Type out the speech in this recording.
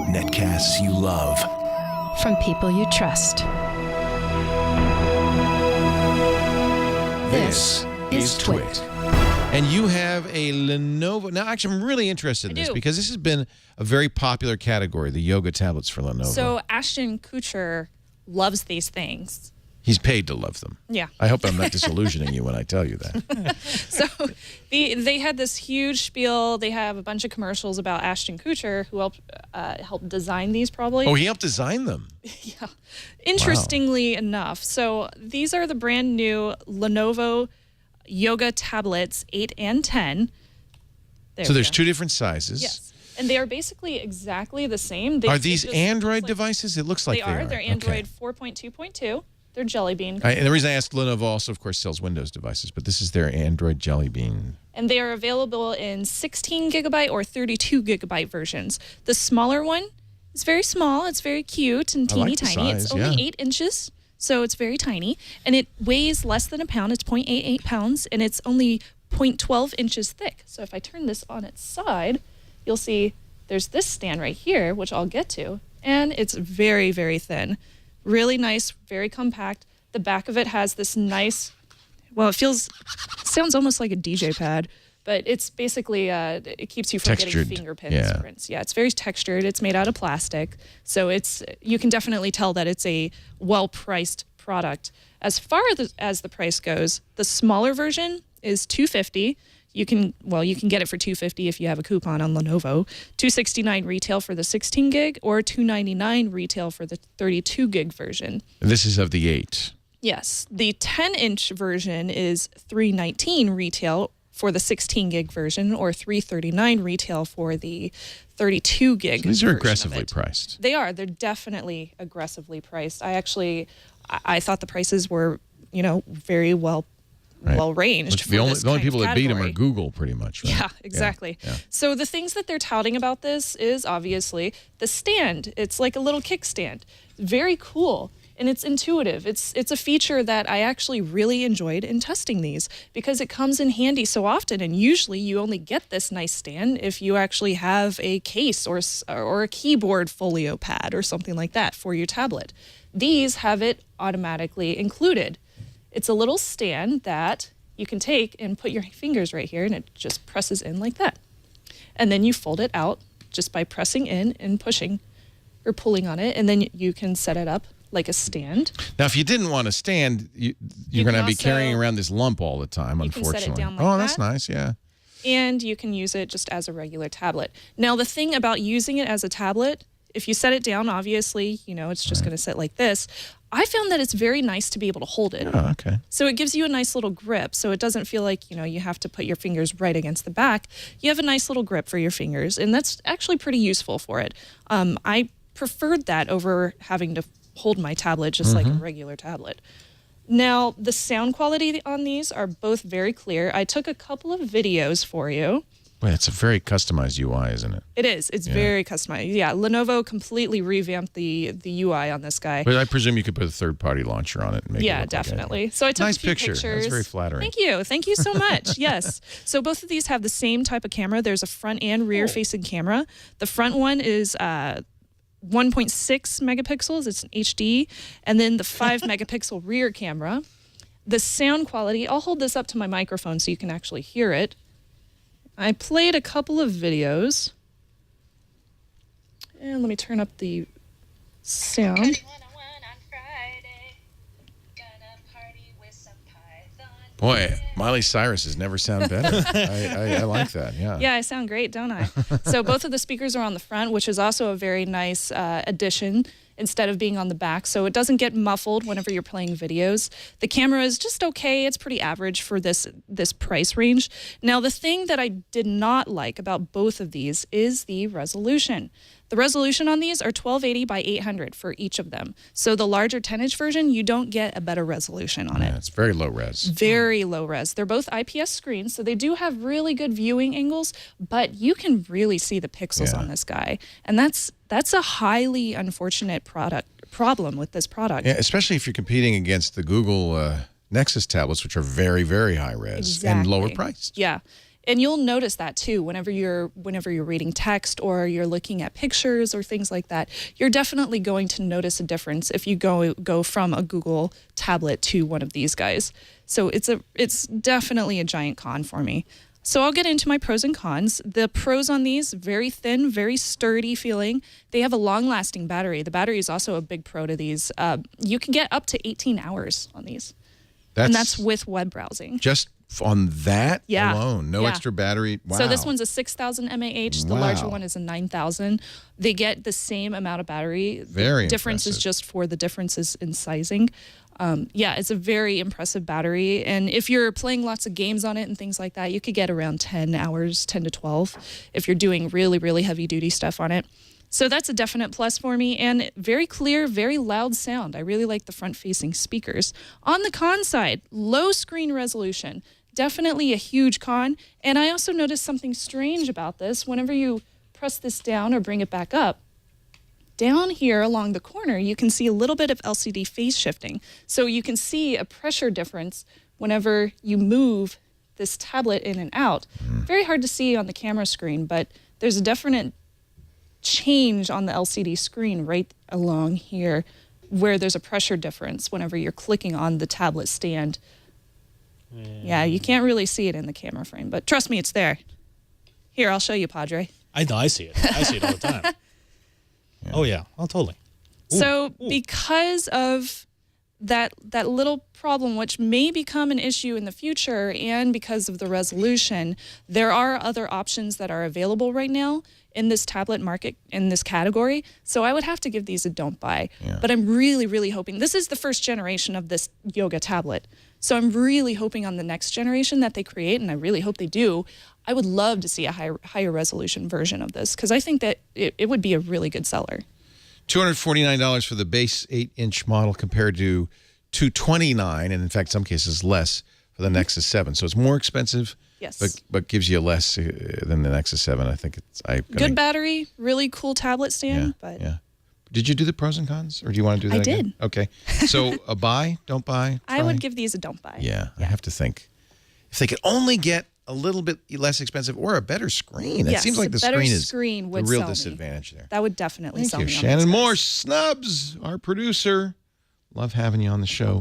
Netcasts you love. From people you trust. This is Twit. And you have a Lenovo. Now, actually, I'm really interested in this because this has been a very popular category, the yoga tablets for Lenovo. So Ashton Kutcher loves these things. He's paid to love them. Yeah. I hope I'm not disillusioning you when I tell you that. So they had this huge spiel. They have a bunch of commercials about Ashton Kutcher, who helped design these probably. Oh, he helped design them? Yeah. Interestingly enough. So these are the brand new Lenovo Yoga tablets, 8 and 10. So there's two different sizes. Yes. And they are basically exactly the same. Are these Android devices? It looks like they are. They're Android 4.2.2. They're Jelly Bean. And the reason I asked, Lenovo also, of course, sells Windows devices, but this is their Android Jelly Bean. And they are available in 16 gigabyte or 32 gigabyte versions. The smaller one is very small. It's very cute and teeny tiny. It's only 8 inches, so it's very tiny. And it weighs less than a pound. It's 0.88 pounds, and it's only 0.12 inches thick. So if I turn this on its side, you'll see there's this stand right here, which I'll get to, and it's very, very thin. Really nice, very compact. The back of it has this nice, well, it sounds almost like a DJ pad, but it's basically, it keeps you from getting fingerprints. Yeah, it's very textured. It's made out of plastic. So you can definitely tell that it's a well-priced product. As far as the price goes, the smaller version is $250. You can get it for $250 if you have a coupon on Lenovo. $269 retail for the 16 gig or $299 retail for the 32 gig version. And this is of the 8. Yes. The 10-inch version is $319 retail for the 16 gig version or $339 retail for the 32 gig so these are aggressively priced. They are. They're definitely aggressively priced. I thought the prices were, very well ranged. The only people that beat them are Google, pretty much. Right? Yeah, exactly. Yeah. So the things that they're touting about this is obviously the stand. It's like a little kickstand. Very cool. And it's intuitive. It's a feature that I actually really enjoyed in testing these because it comes in handy so often. And usually you only get this nice stand if you actually have a case or a keyboard folio pad or something like that for your tablet. These have it automatically included. It's a little stand that you can take and put your fingers right here, and it just presses in like that. And then you fold it out just by pressing in and pushing or pulling on it, and then you can set it up like a stand. Now, if you didn't want to stand, you're going to be carrying around this lump all the time, unfortunately. You can set it down like that. That's nice, yeah. And you can use it just as a regular tablet. Now, the thing about using it as a tablet, if you set it down, obviously, it's just going to sit like this. I found that it's very nice to be able to hold it. Oh, okay. So it gives you a nice little grip. So it doesn't feel like, you have to put your fingers right against the back. You have a nice little grip for your fingers, and that's actually pretty useful for it. I preferred that over having to hold my tablet just like a regular tablet. Now, the sound quality on these are both very clear. I took a couple of videos for you. Well, it's a very customized UI, isn't it? It is. It's very customized. Yeah, Lenovo completely revamped the UI on this guy. But I presume you could put a third-party launcher on it and make it look definitely. Like so I took nice a few pictures. That's very flattering. Thank you. Thank you so much. Yes. So both of these have the same type of camera. There's a front and rear-facing camera. The front one is 1.6 megapixels. It's an HD. And then the 5 megapixel rear camera. The sound quality, I'll hold this up to my microphone so you can actually hear it. I played a couple of videos. And let me turn up the sound. Boy, Miley Cyrus's never sound better. I like that, yeah. Yeah, I sound great, don't I? So both of the speakers are on the front, which is also a very nice addition instead of being on the back. So it doesn't get muffled whenever you're playing videos. The camera is just okay. It's pretty average for this price range. Now, the thing that I did not like about both of these is the resolution. The resolution on these are 1280 by 800 for each of them. So the larger 10-inch version, you don't get a better resolution on it. It's very low res. Very low res. They're both IPS screens, so they do have really good viewing angles, but you can really see the pixels on this guy. And that's a highly unfortunate problem with this product. Yeah, especially if you're competing against the Google Nexus tablets, which are very, very high res and lower priced. Yeah. And you'll notice that too whenever you're reading text or you're looking at pictures or things like that. You're definitely going to notice a difference if you go from a Google tablet to one of these guys. So it's definitely a giant con for me. So I'll get into my pros and cons. The pros on these, very thin, very sturdy feeling. They have a long-lasting battery. The battery is also a big pro to these. You can get up to 18 hours on these. And that's with web browsing. Just on that alone, no extra battery. Wow. So this one's a 6,000 mAh. The larger one is a 9,000. They get the same amount of battery. Very the difference is just for the differences in sizing. It's a very impressive battery. And if you're playing lots of games on it and things like that, you could get around 10 hours, 10 to 12, if you're doing really, really heavy duty stuff on it. So that's a definite plus for me, and very clear, very loud sound. I really like the front-facing speakers. On the con side, low screen resolution, definitely a huge con. And I also noticed something strange about this. Whenever you press this down or bring it back up, down here along the corner, you can see a little bit of LCD phase shifting. So you can see a pressure difference whenever you move this tablet in and out. Very hard to see on the camera screen, but there's a definite change on the LCD screen right along here where there's a pressure difference whenever you're clicking on the tablet stand. Yeah, you can't really see it in the camera frame, but trust me, it's there. Here, I'll show you, Padre. I know, I see it. I see it all the time. Yeah. Oh, yeah. Oh, totally. So because of that little problem, which may become an issue in the future, and because of the resolution, there are other options that are available right now in this tablet market, in this category. So I would have to give these a don't buy. Yeah. But I'm really, really hoping, this is the first generation of this Yoga tablet. So I'm really hoping on the next generation that they create, and I really hope they do. I would love to see a higher resolution version of this, because I think that it would be a really good seller. $249 for the base 8-inch model compared to $229, and in fact, some cases less for the Nexus 7. So it's more expensive, yes, but gives you less than the Nexus 7. I think it's good battery, really cool tablet stand. Did you do the pros and cons, or do you want to do that? I again? did. Okay. So a buy, don't buy? I would give these a don't buy. Yeah, I have to think. If they could only get a little bit less expensive or a better screen. It seems like the screen is the real disadvantage there. That would definitely sell me. Thank you, Shannon. More snubs, our producer. Love having you on the show.